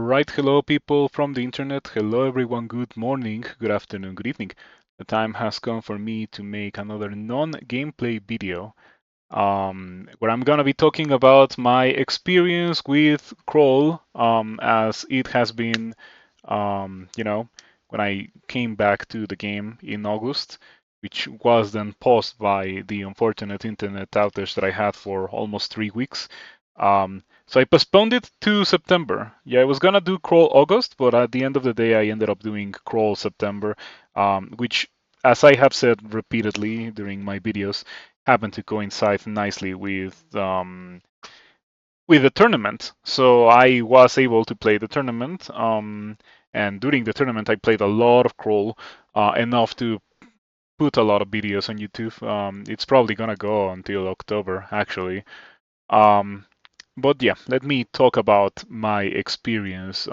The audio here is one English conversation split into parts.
Alright, hello people from the internet. Hello everyone, good morning, good afternoon, good evening. The time has come for me to make another non-gameplay video where I'm gonna be talking about my experience with Crawl as it has been, when I came back to the game in August, which was then paused by the unfortunate internet outage that I had for almost 3 weeks. So I postponed it to September. Yeah, I was gonna do Crawl August, but at the end of the day, I ended up doing Crawl September, which, as I have said repeatedly during my videos, happened to coincide nicely with the tournament. So I was able to play the tournament. And during the tournament, I played a lot of Crawl, enough to put a lot of videos on YouTube. It's probably gonna go until October, actually. Um, but yeah, let me talk about my experience.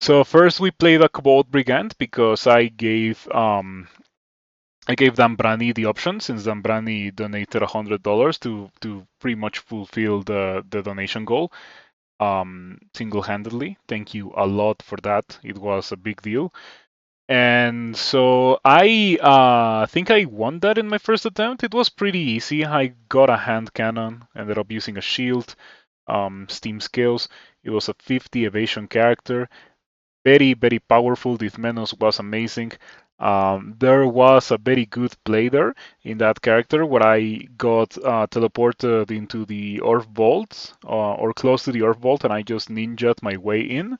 So first we played a Cobalt Brigand because I gave Dambrani the option since Dambrani donated $100 to pretty much fulfill the donation goal single-handedly. Thank you a lot for that. It was a big deal. And so I think I won that in my first attempt. It was pretty easy. I got a hand cannon, ended up using a shield, steam scales. It was a 50 evasion character. Very, very powerful. Dithmenos was amazing. There was a very good play there in that character where I got teleported into the Orb Vault or close to the Orb Vault, and I just ninja'd my way in.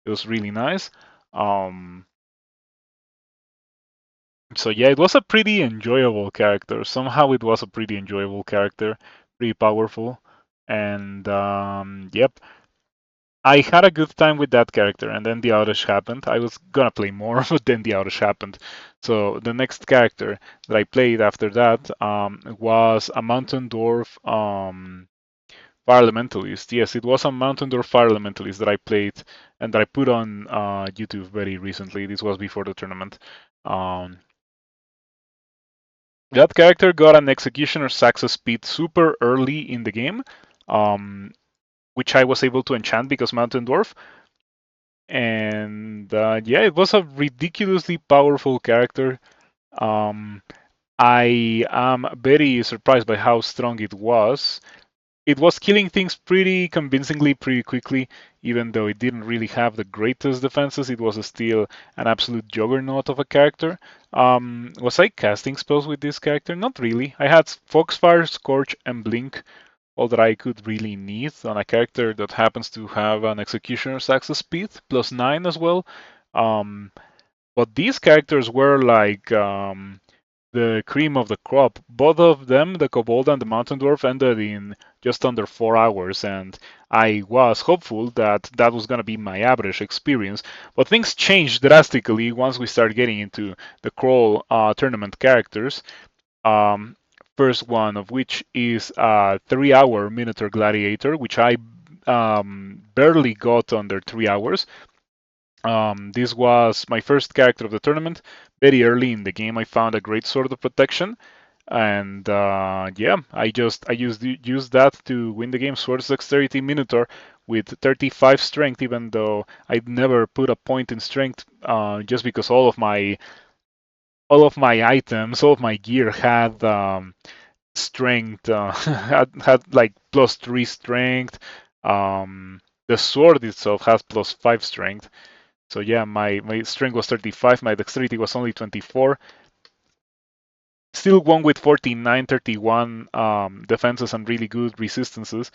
It was really nice. So yeah, it was a pretty enjoyable character. Somehow it was a pretty enjoyable character, pretty powerful, and yep, I had a good time with that character. And then the outage happened. I was gonna play more, but then the outage happened. So the next character that I played after that was a Mountain Dwarf Fire Elementalist. Yes, it was a Mountain Dwarf Fire Elementalist that I played and that I put on YouTube very recently. This was before the tournament. Um, That character got an Executioner success speed super early in the game, um, which I was able to enchant because Mountain Dwarf. And yeah, it was a ridiculously powerful character. Um, I am very surprised by how strong it was. It was killing things pretty convincingly, pretty quickly, even though it didn't really have the greatest defenses. It was still an absolute juggernaut of a character. Was I casting spells with this character? Not really. I had Foxfire, Scorch, and Blink, all that I could really need on a character that happens to have an Executioner's access speed, +9 as well. Um, but these characters were like the cream of the crop. Both of them, the Kobold and the Mountain Dwarf, ended in just under 4 hours, and I was hopeful that that was going to be my average experience. But things changed drastically once we started getting into the Crawl tournament characters. Um, First one of which is a 3-hour Minotaur Gladiator, which I barely got under 3 hours. This was my first character of the tournament. Very early in the game, I found a great sword of protection, and yeah, I used that to win the game. Swords Dexterity Minotaur with 35 strength, even though I'd never put a point in strength, just because all of my items, all of my gear had strength, had like +3 strength. The sword itself has +5 strength. So yeah, my strength was 35, my dexterity was only 24. Still won with 49, 31 defenses and really good resistances,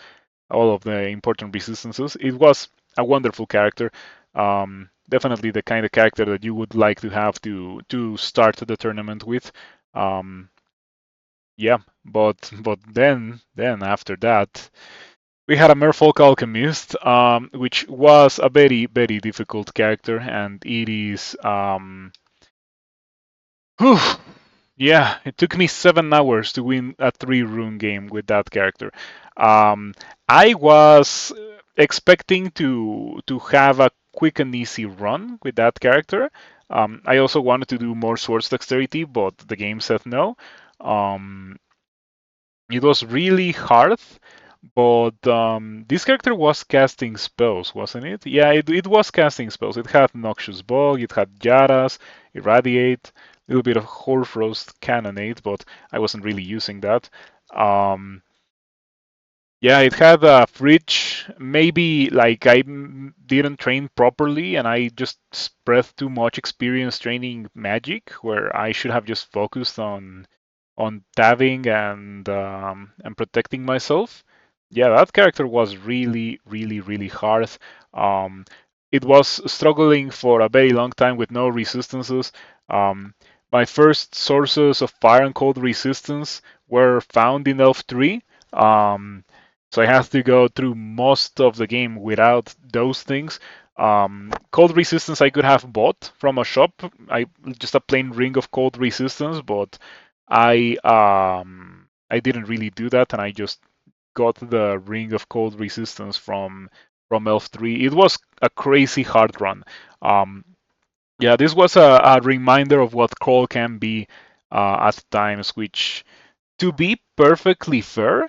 all of the important resistances. It was a wonderful character. Definitely the kind of character that you would like to have to start the tournament with. Yeah, but then after that, we had a Merfolk Alchemist, which was a very, very difficult character, and it is whew, yeah, it took me 7 hours to win a 3-rune game with that character. I was expecting to have a quick and easy run with that character. I also wanted to do more swords dexterity, but the game said no. Um, it was really hard But this character was casting spells, wasn't it? Yeah, it was casting spells. It had Noxious Bog, it had Yaras, Irradiate, a little bit of Horfrost Cannonade, but I wasn't really using that. Um, yeah, it had a fridge. Maybe like didn't train properly, and I just spread too much experience training magic, where I should have just focused on tabbing and protecting myself. Yeah, that character was really, really, really hard. Um, it was struggling for a very long time with no resistances. Um, my first sources of fire and cold resistance were found in Elf 3. Um, so I had to go through most of the game without those things. Cold resistance I could have bought from a shop. I just a plain ring of cold resistance, but I didn't really do that, and I just got the ring of cold resistance from Elf 3. It was a crazy hard run. Um, yeah, this was a reminder of what crawl can be at times, which, to be perfectly fair,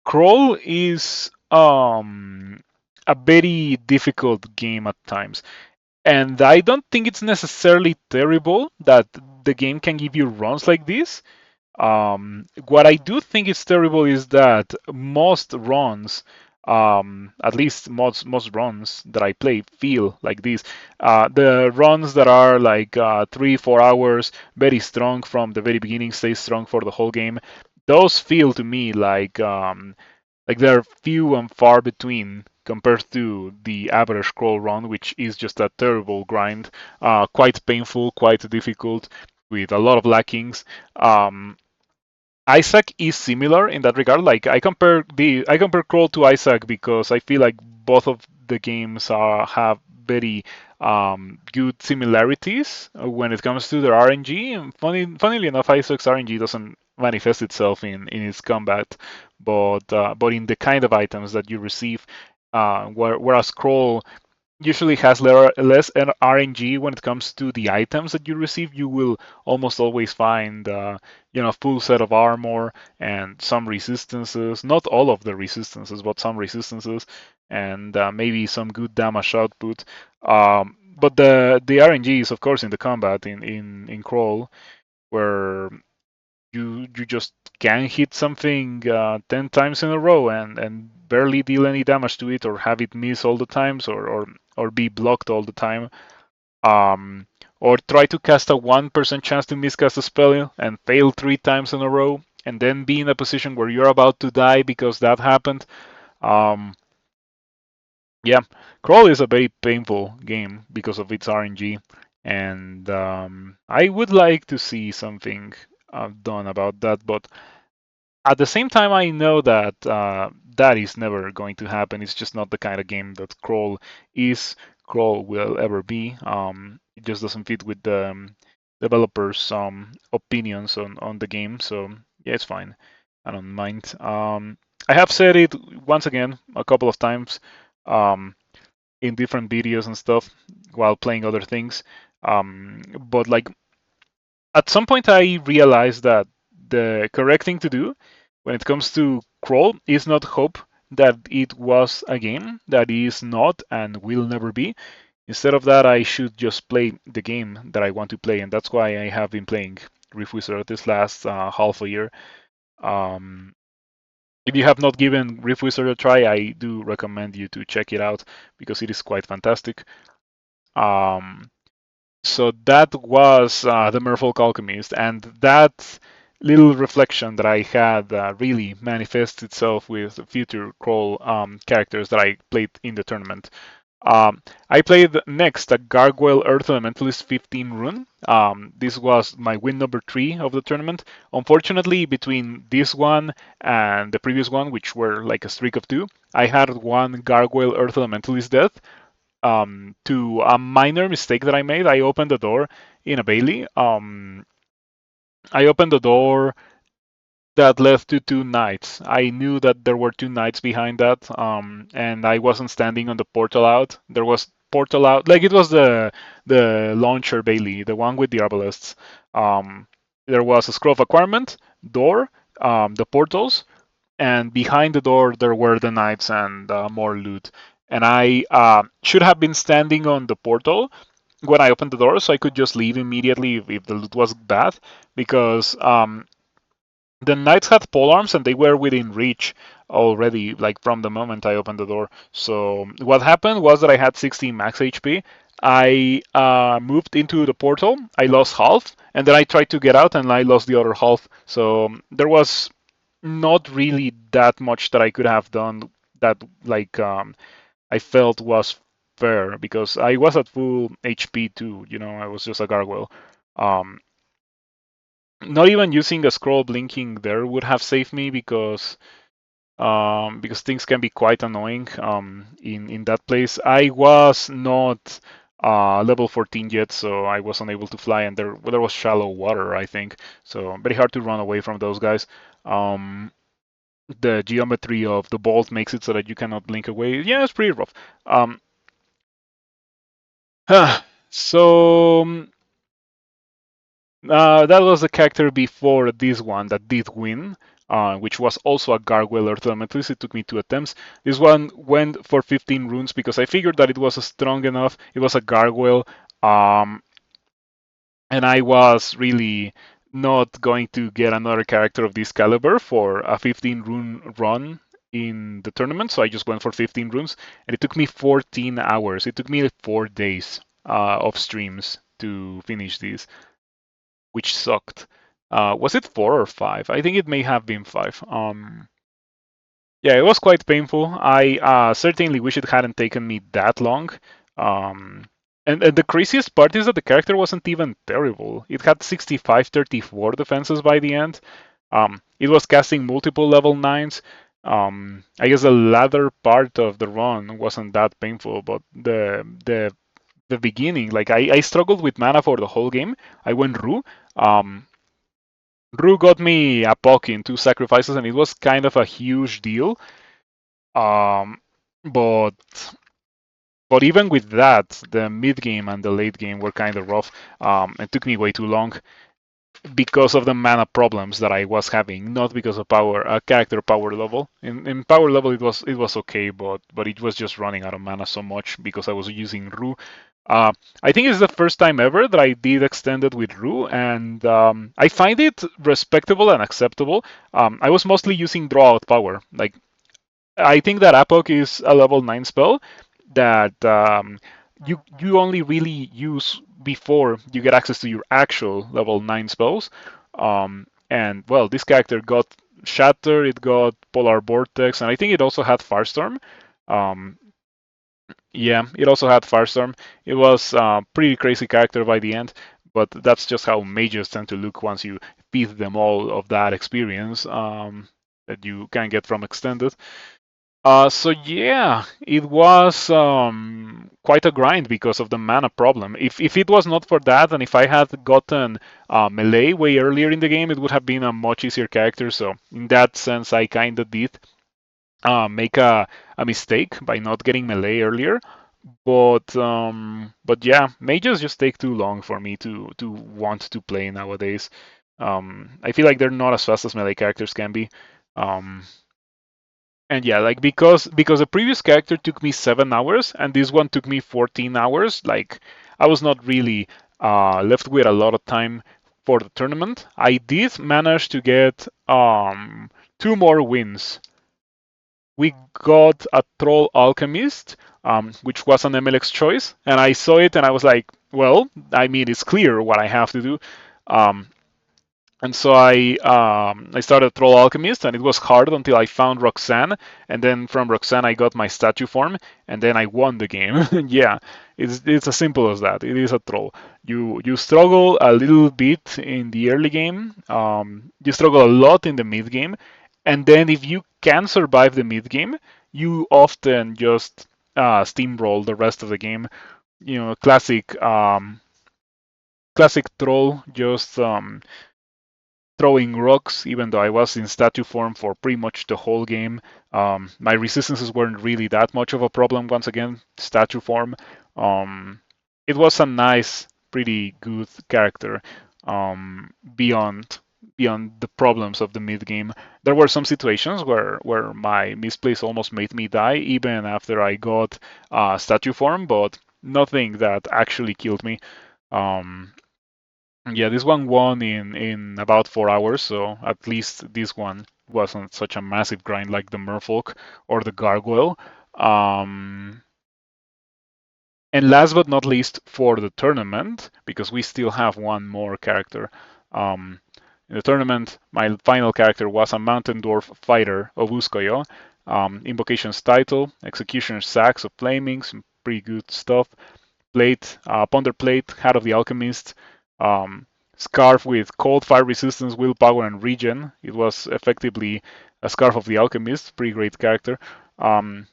crawl is a very difficult game at times. And I don't think it's necessarily terrible that the game can give you runs like this. What I do think is terrible is that most runs, at least most runs that I play, feel like this. The runs that are like 3 4 hours, very strong from the very beginning, stay strong for the whole game. Those feel to me like they're few and far between compared to the average scroll run, which is just a terrible grind, quite painful, quite difficult, with a lot of lackings. Um, Isaac is similar in that regard. Like I compare Crawl to Isaac because I feel like both of the games have very good similarities when it comes to their RNG. And funnily enough, Isaac's RNG doesn't manifest itself in its combat, but in the kind of items that you receive. Whereas Crawl usually has less RNG when it comes to the items that you receive. You will almost always find, a full set of armor and some resistances. Not all of the resistances, but some resistances, and maybe some good damage output. But the RNG is of course in the combat in crawl, where you just can hit something 10 times in a row and barely deal any damage to it, or have it miss all the times, or be blocked all the time. Um, or try to cast a 1% chance to miscast a spell and fail 3 times in a row, and then be in a position where you're about to die because that happened. Um, yeah, Crawl is a very painful game because of its RNG, and I would like to see something done about that, but at the same time, I know that that is never going to happen. It's just not the kind of game that Crawl will ever be. It just doesn't fit with the developers' opinions on the game. So yeah, it's fine. I don't mind. I have said it once again a couple of times um, in different videos and stuff while playing other things. But like at some point I realized that the correct thing to do when it comes to crawl is not hope that it was a game that is not and will never be. Instead of that, I should just play the game that I want to play, and that's why I have been playing Rift Wizard this last half a year. Um, if you have not given Rift Wizard a try, I do recommend you to check it out because it is quite fantastic. Um, so that was the Merfolk Alchemist, and that little reflection that I had really manifests itself with future crawl characters that I played in the tournament. I played next a Gargoyle Earth Elementalist 15 rune. This was my win number 3 of the tournament. Unfortunately, between this one and the previous one, which were like a streak of 2, I had one Gargoyle Earth Elementalist death to a minor mistake that I made. I opened the door in a Bailey. I opened the door that led to 2 knights. I knew that there were 2 knights behind that, and I wasn't standing on the portal out. There was portal out, like it was the launcher Bailey, the one with the arbalests. There was a scroll of acquirement, door, the portals, and behind the door there were the knights and more loot. And I should have been standing on the portal when I opened the door, so I could just leave immediately if the loot was bad, because the knights had polearms and they were within reach already, like from the moment I opened the door. So what happened was that I had 16 max HP. I moved into the portal. I lost half, and then I tried to get out, and I lost the other half. So there was not really that much that I could have done that like I felt was fair, because I was at full HP too. You know, I was just a gargoyle. Um, Not even using a scroll blinking there would have saved me, because things can be quite annoying in that place. I was not level 14 yet, so I was unable to fly, and there was shallow water, I think, so very hard to run away from those guys. The geometry of the bolt makes it so that you cannot blink away. Yeah, it's pretty rough. Um, so that was the character before this one that did win, which was also a gargoyle ultimate. At least it took me 2 attempts. This one went for 15 runes because I figured that it was strong enough. It was a gargoyle, um, and I was really not going to get another character of this caliber for a 15 rune run in the tournament, so I just went for 15 runes, and it took me 14 hours. It took me like 4 days of streams to finish this, which sucked. Was it 4 or 5? I think it may have been 5. Yeah, it was quite painful. I certainly wish it hadn't taken me that long. Um, and the craziest part is that the character wasn't even terrible. It had 65-34 defenses by the end. It was casting multiple level 9s. I guess the latter part of the run wasn't that painful, but the beginning, like I struggled with mana for the whole game. I went Ru. Um, Ru got me a poke in 2 sacrifices, and it was kind of a huge deal. Um, but but even with that, the mid game and the late game were kind of rough. It took me way too long because of the mana problems that I was having, not because of character power level. In power level, it was okay, but it was just running out of mana so much because I was using Ru. I think it's the first time ever that I did extended with Ru, and I find it respectable and acceptable. I was mostly using draw out power. Like, I think that Apok is a level 9 spell that you only really use before you get access to your actual level 9 spells. And well, this character got Shatter, it got Polar Vortex, and I think it also had Firestorm. Um, yeah, it also had Firestorm. It was a pretty crazy character by the end, but that's just how mages tend to look once you feed them all of that experience that you can get from extended. So yeah, it was quite a grind because of the mana problem. If it was not for that, and if I had gotten melee way earlier in the game, it would have been a much easier character. So in that sense, I kind of did make a mistake by not getting melee earlier. But yeah, mages just take too long for me to want to play nowadays. I feel like they're not as fast as melee characters can be. Um, and yeah, like because the previous character took me 7 hours and this one took me 14 hours, like I was not really left with a lot of time for the tournament. I did manage to get 2 more wins. We got a Troll Alchemist, which was an MLX choice, and I saw it and I was like, well, I mean, it's clear what I have to do. Um, and so I started Troll Alchemist, and it was hard until I found Roxanne, and then from Roxanne I got my statue form, and then I won the game. Yeah, it's as simple as that. It is a troll. You struggle a little bit in the early game. You struggle a lot in the mid game, and then if you can survive the mid game, you often just steamroll the rest of the game. You know, classic troll, just throwing rocks, even though I was in statue form for pretty much the whole game. My resistances weren't really that much of a problem. Once again, statue form. It was a nice, pretty good character. Beyond beyond the problems of the mid game. There were some situations where my misplays almost made me die, even after I got statue form, but nothing that actually killed me. Um, yeah, this one won in about 4 hours, so at least this one wasn't such a massive grind like the Merfolk or the Gargoyle. Um, and last but not least, for the tournament, because we still have one more character. Um, in the tournament, my final character was a Mountain Dwarf Fighter, Obuskoyo. Invocation's title, Executioner's Sacks of Flaming, some pretty good stuff. Plate, Ponder Plate, Hat of the Alchemist, um, Scarf with Cold, Fire Resistance, Willpower, and Regen. It was effectively a Scarf of the Alchemist, pretty great character. Um,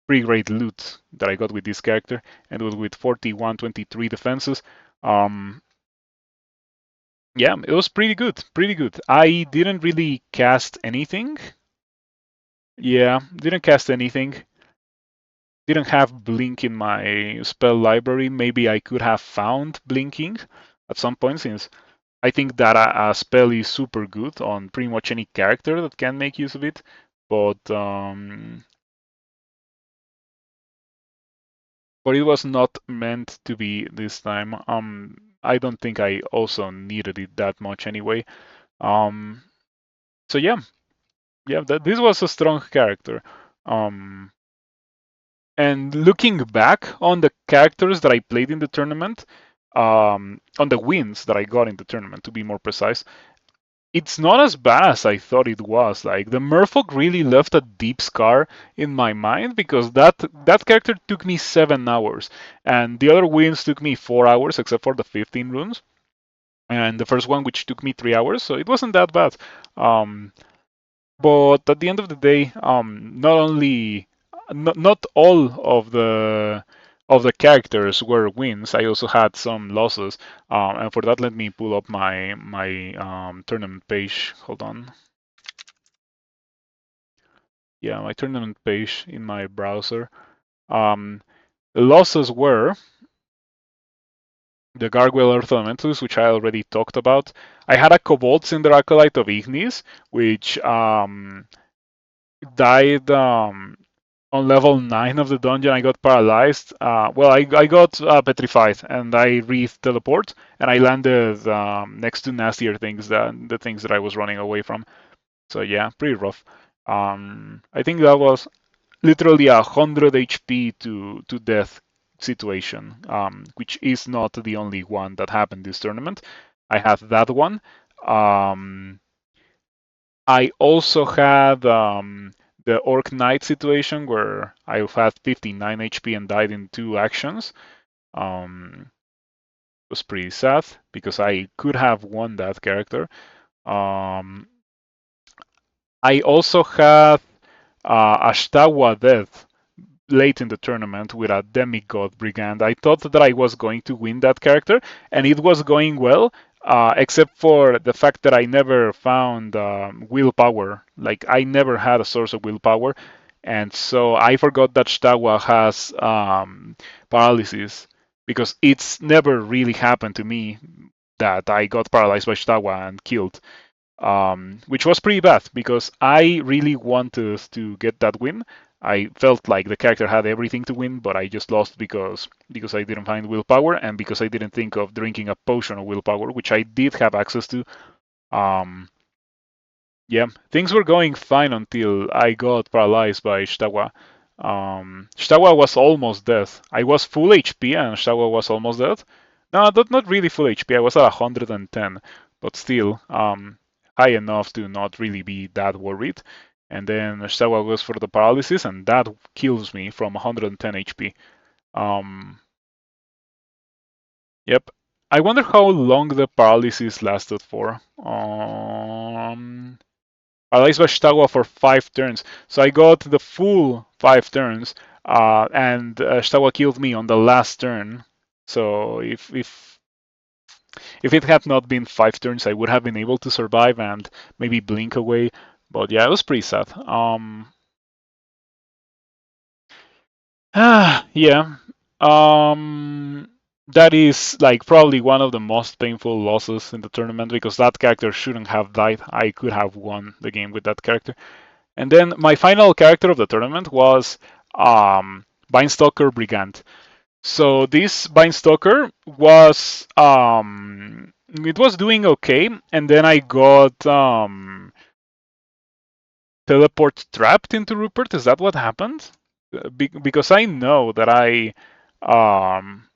Pretty great loot that I got with this character, and it was with 41, 23 defenses. Um, yeah, it was pretty good, pretty good. I didn't really cast anything. Yeah, didn't cast anything. Didn't have Blink in my spell library. Maybe I could have found Blinking at some point, since I think that a spell is super good on pretty much any character that can make use of it. But it was not meant to be this time. I don't think I also needed it that much anyway. Um, so yeah, this was a strong character. Um, and looking back on the characters that I played in the tournament, on the wins that I got in the tournament, to be more precise, it's not as bad as I thought it was. Like the Merfolk really left a deep scar in my mind, because that character took me 7 hours, and the other wins took me 4 hours, except for the 15 runes, and the first one which took me 3 hours. So it wasn't that bad. Um, but at the end of the day, not all of the characters were wins. I also had some losses, and for that, let me pull up my tournament page. Hold on. Yeah, my tournament page in my browser. Um, the losses were the Gargoyle Earth Elementalist, which I already talked about. I had a Kobold Cinder Acolyte of Ignis, which died on level 9 of the dungeon. I got paralyzed. I got petrified, and I re-teleport, and I landed next to nastier things than the things that I was running away from. So yeah, pretty rough. I think that was literally 100 HP to death situation, which is not the only one that happened this tournament. I had that one. Um, I also had the Orc Knight situation where I had 59 HP and died in 2 actions. It was pretty sad because I could have won that character. Um, I also had Ashtawa Death late in the tournament with a Demigod Brigand. I thought that I was going to win that character, and it was going well, except for the fact that I never found willpower. Like, I never had a source of willpower, and so I forgot that Shtawa has paralysis, because it's never really happened to me that I got paralyzed by Shtawa and killed. Which was pretty bad because I really wanted to get that win. I felt like the character had everything to win, but I just lost because I didn't find willpower, and because I didn't think of drinking a potion of willpower, which I did have access to. Um, yeah, things were going fine until I got paralyzed by Shtawa. Shtawa was almost dead. I was full HP and Shtawa was almost dead. No, not really full HP. I was at 110, but still high enough to not really be that worried. And then Shtawa goes for the paralysis, and that kills me from 110 HP. Um, yep. I wonder how long the paralysis lasted for. Paralyzed by Shtawa for 5 turns. So I got the full 5 turns, and Shtawa killed me on the last turn. So if it had not been 5 turns, I would have been able to survive and maybe blink away. But yeah, it was pretty sad. Yeah. Um, that is like probably one of the most painful losses in the tournament because that character shouldn't have died. I could have won the game with that character. And then my final character of the tournament was Vinestalker Brigand. So this Vinestalker was it was doing okay, and then I got teleport trapped into Rupert. Is that what happened? Because I know um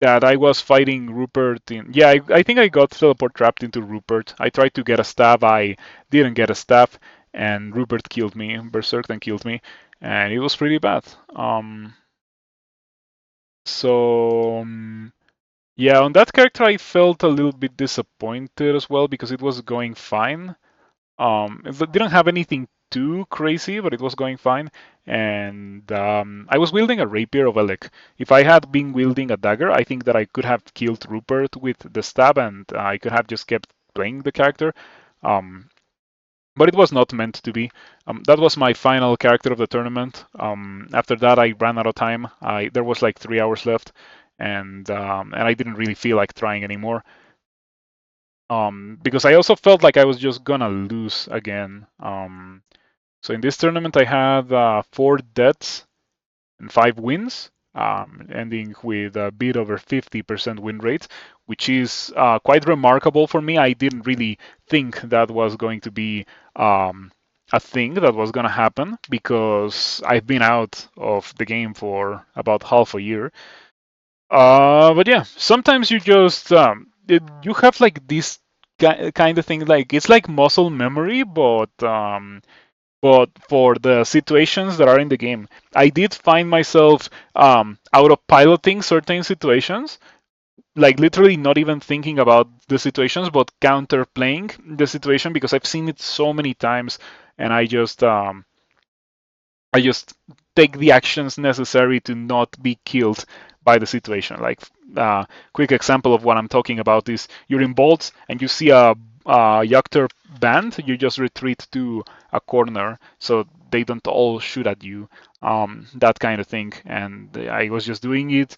that I was fighting Rupert in. Yeah, I think I got teleport trapped into Rupert. I tried to get a stab. I didn't get a stab, and Rupert killed me. Berserked and killed me, and it was pretty bad. So yeah, on that character I felt a little bit disappointed as well because it was going fine. It didn't have anything too crazy, but it was going fine. And I was wielding a rapier of Elec. If I had been wielding a dagger, I think that I could have killed Rupert with the stab, and I could have just kept playing the character. Um, but it was not meant to be. That was my final character of the tournament. After that, I ran out of time. There was like 3 hours left, and I didn't really feel like trying anymore. Because I also felt like I was just gonna lose again. So in this tournament, I had 4 deaths and 5 wins, ending with a bit over 50% win rate, which is quite remarkable for me. I didn't really think that was going to be a thing that was going to happen because I've been out of the game for about half a year. But yeah, sometimes you just you have like this kind of thing, like it's like muscle memory, but for the situations that are in the game. I did find myself auto-piloting certain situations, like literally not even thinking about the situations, but counter-playing the situation because I've seen it so many times, and I just take the actions necessary to not be killed by the situation. Like, quick example of what I'm talking about is you're in bolts and you see a Yoctor band, you just retreat to a corner so they don't all shoot at you. That kind of thing. And I was just doing it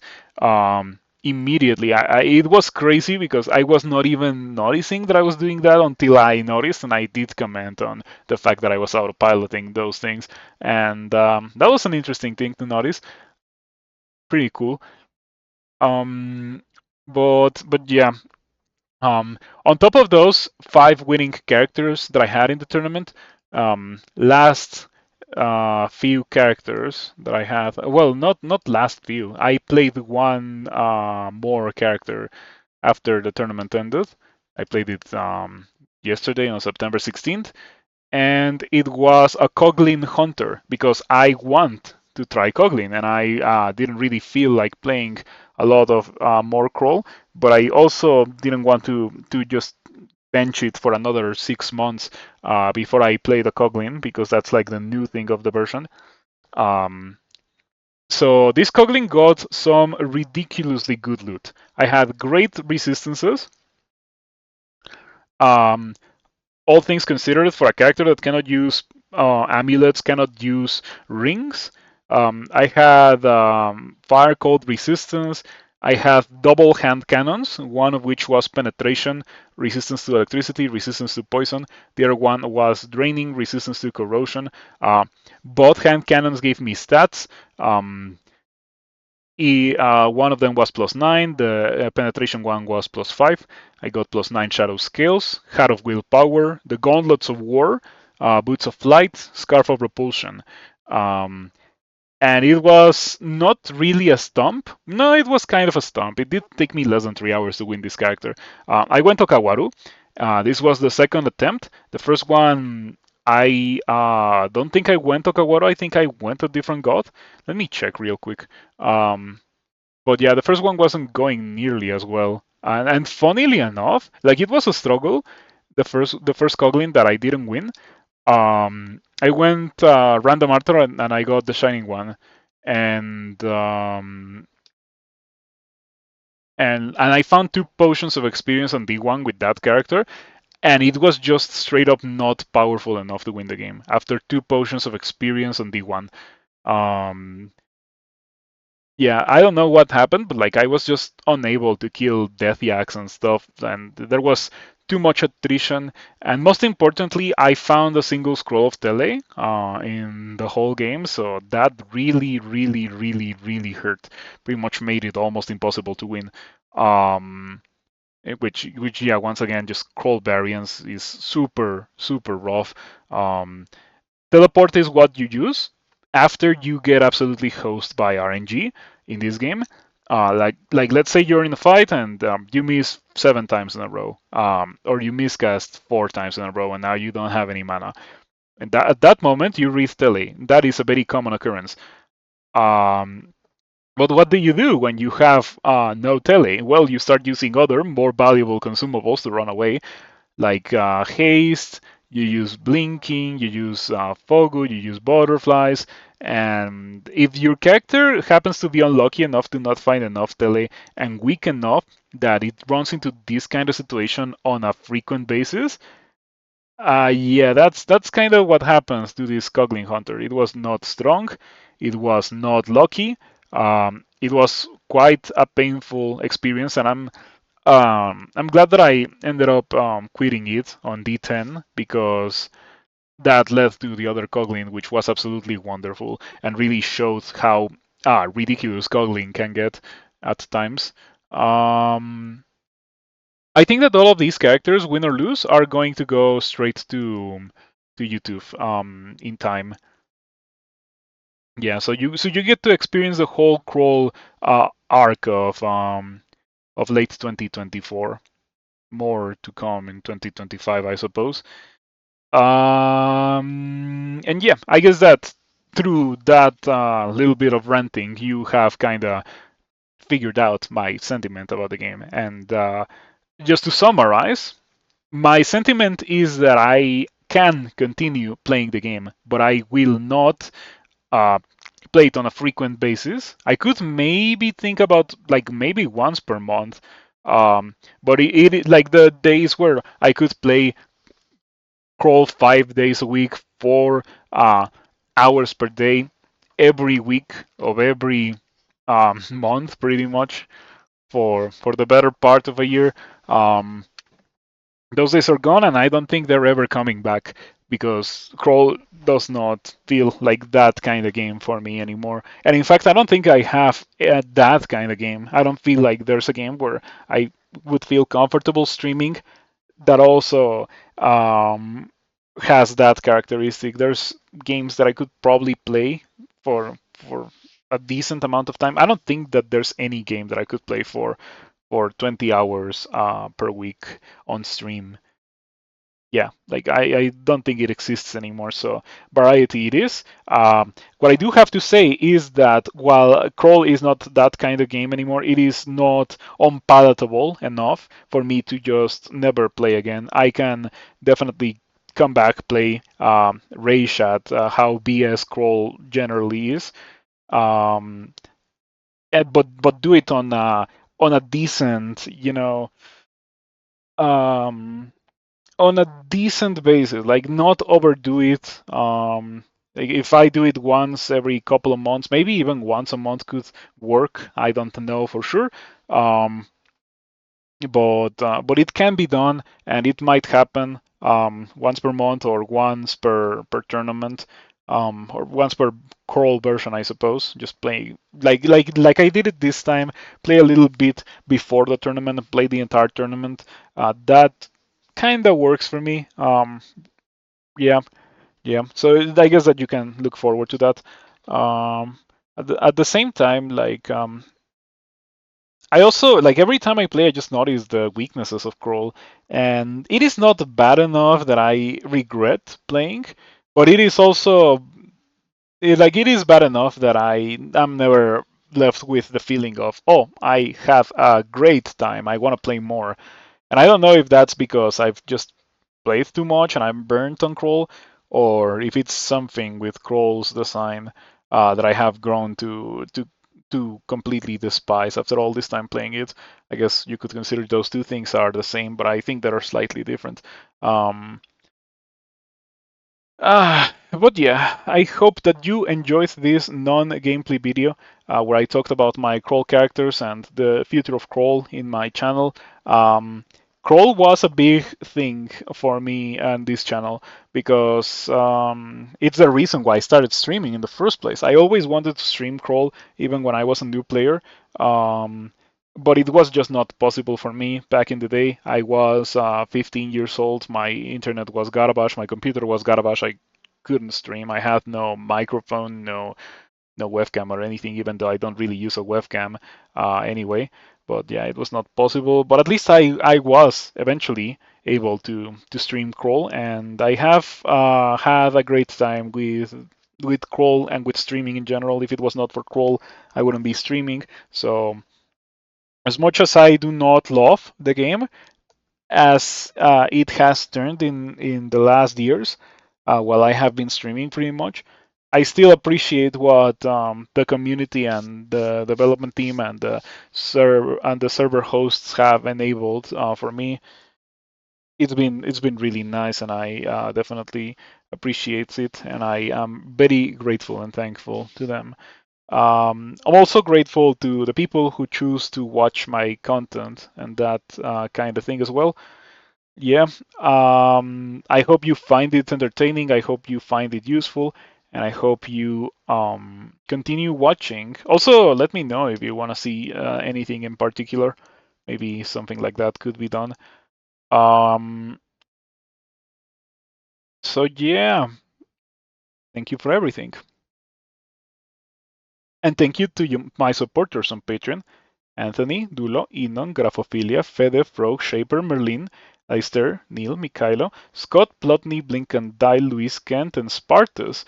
immediately. It was crazy because I was not even noticing that I was doing that until I noticed, and I did comment on the fact that I was autopiloting those things. And that was an interesting thing to notice. Pretty cool. Um, but yeah. On top of those 5 winning characters that I had in the tournament, last few characters that I had. Well, not last few. I played one more character after the tournament ended. I played it yesterday on September 16th, and it was a Coglin Hunter because I want to try Coglin, and I didn't really feel like playing a lot of more crawl, but I also didn't want to just bench it for another 6 months before I play the Coglin because that's like the new thing of the version. Um, so this Coglin got some ridiculously good loot. I had great resistances. Um, all things considered, for a character that cannot use amulets, cannot use rings, I had fire cold resistance. I had double hand cannons, one of which was penetration, resistance to electricity, resistance to poison. The other one was draining, resistance to corrosion. Both hand cannons gave me stats. One of them was +9, the penetration one was +5. I got +9 shadow scales, hat of willpower, the gauntlets of war, boots of flight, scarf of repulsion. And it was not really a stomp. No, it was kind of a stomp. It did take me less than 3 hours to win this character. I went Okawaru. This was the second attempt. The first one, I don't think I went Okawaru. I think I went a different god. Let me check real quick. But yeah, the first one wasn't going nearly as well. And funnily enough, like it was a struggle. The first Coglin that I didn't win. I went random Arthur and I got the Shining One, and and I found 2 potions of experience on D1 with that character, and it was just straight up not powerful enough to win the game. After 2 potions of experience on D1, um, Yeah, I don't know what happened, but like I was just unable to kill death yaks and stuff, and there was too much attrition. And most importantly, I found a single scroll of tele in the whole game, so that really, really, really, really hurt. Pretty much made it almost impossible to win. Um, which yeah, once again, just scroll variance is super, super rough. Um, Teleport is what you use after you get absolutely hosed by RNG in this game. Like let's say you're in a fight and you miss 7 times in a row, or you miscast 4 times in a row, and now you don't have any mana. And at that moment, you read tele. That is a very common occurrence. Um, but what do you do when you have no tele? Well, you start using other, more valuable consumables to run away, like haste, you use blinking, you use fogu, you use butterflies, and if your character happens to be unlucky enough to not find enough tele and weak enough that it runs into this kind of situation on a frequent basis, yeah, that's kind of what happens to this Coughlin Hunter. It was not strong, it was not lucky, it was quite a painful experience, and I'm glad that I ended up quitting it on D10 because that led to the other Coughlin, which was absolutely wonderful and really showed how ridiculous Coughlin can get at times. Um, I think that all of these characters, win or lose, are going to go straight to YouTube in time. Yeah, so you get to experience the whole crawl arc of late 2024. More to come in 2025, I suppose. And yeah, I guess that through that little bit of ranting, you have kind of figured out my sentiment about the game. And just to summarize, my sentiment is that I can continue playing the game, but I will not uh, play it on a frequent basis. I could maybe think about like maybe once per month, but it like the days where I could play crawl 5 days a week, 4 hours per day, every week of every month, pretty much for the better part of a year. Um, those days are gone, and I don't think they're ever coming back because crawl does not feel like that kind of game for me anymore. And in fact, I don't think I have that kind of game. I don't feel like there's a game where I would feel comfortable streaming that also has that characteristic. There's games that I could probably play for a decent amount of time. I don't think that there's any game that I could play for 20 hours per week on stream. Yeah, like I don't think it exists anymore. So variety it is. What I do have to say is that while Crawl is not that kind of game anymore, it is not unpalatable enough for me to just never play again. I can definitely come back, play, rage at how BS Crawl generally is, um, but do it on a decent, um, on a decent basis, like not overdo it. Like if I do it once every couple of months, maybe even once a month could work. I don't know for sure. Um, but it can be done, and it might happen once per month or once per tournament, or once per choral version, I suppose. Just play like I did it this time. Play a little bit before the tournament and play the entire tournament. That kind of works for me. Yeah, yeah. So I guess that you can look forward to that. At the same time, like I also like every time I play, I just notice the weaknesses of Crawl, and it is not bad enough that I regret playing, but it is also like it is bad enough that am never left with the feeling of, oh, I have a great time, I want to play more. And I don't know if that's because I've just played too much and I'm burnt on Crawl, or if it's something with Crawl's design that I have grown to completely despise after all this time playing it. I guess you could consider those two things are the same, but I think they are slightly different. Um, But yeah, I hope that you enjoyed this non-gameplay video where I talked about my crawl characters and the future of crawl in my channel. Um, Crawl was a big thing for me and this channel because it's the reason why I started streaming in the first place. I always wanted to stream crawl even when I was a new player. Um, but it was just not possible for me back in the day. I was 15 years old. My internet was garbage. My computer was garbage. I couldn't stream. I had no microphone, no webcam or anything. Even though I don't really use a webcam anyway. But yeah, it was not possible. But at least I was eventually able to stream crawl, and I have had a great time with crawl and with streaming in general. If it was not for crawl, I wouldn't be streaming. So as much as I do not love the game, as it has turned in the last years, while I have been streaming pretty much, I still appreciate what the community and the development team and the server hosts have enabled for me. It's been really nice, and I definitely appreciate it, and I am very grateful and thankful to them. I'm also grateful to the people who choose to watch my content and that kind of thing as well. Yeah, I hope you find it entertaining. I hope you find it useful, and I hope you continue watching. Also, let me know if you want to see anything in particular. Maybe something like that could be done. Um, so yeah, thank you for everything. And thank you to you, my supporters on Patreon. Anthony, Dulo, Inon, Grapophilia, Fede, Frog, Shaper, Merlin, Leister, Neil, Mikhailo, Scott, Plotny, Blinken, Dial, Luis, Kent, and Spartus.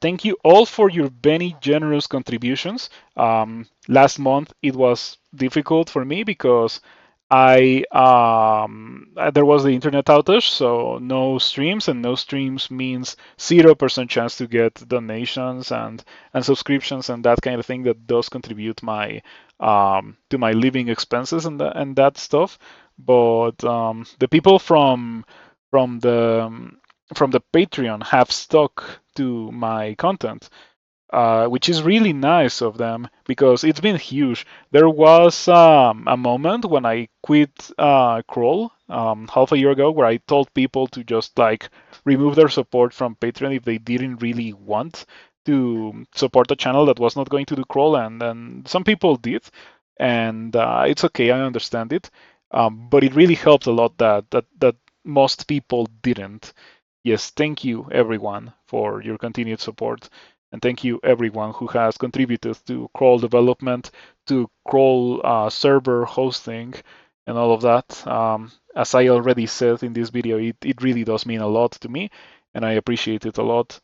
Thank you all for your many generous contributions. Last month it was difficult for me because there was the internet outage, so no streams, and no streams means 0% chance to get donations and subscriptions and that kind of thing that does contribute my to my living expenses and that stuff. But the people from the from the Patreon have stuck to my content, which is really nice of them because it's been huge. There was a moment when I quit Crawl half a year ago where I told people to just like remove their support from Patreon if they didn't really want to support a channel that was not going to do Crawl, and then some people did, and it's okay, I understand it. But it really helped a lot that most people didn't. Yes, thank you everyone for your continued support. And thank you everyone who has contributed to crawl development, to crawl server hosting, and all of that. As I already said in this video, it really does mean a lot to me, and I appreciate it a lot.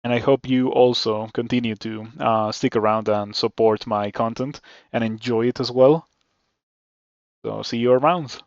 And I hope you also continue to stick around and support my content and enjoy it as well. So see you around.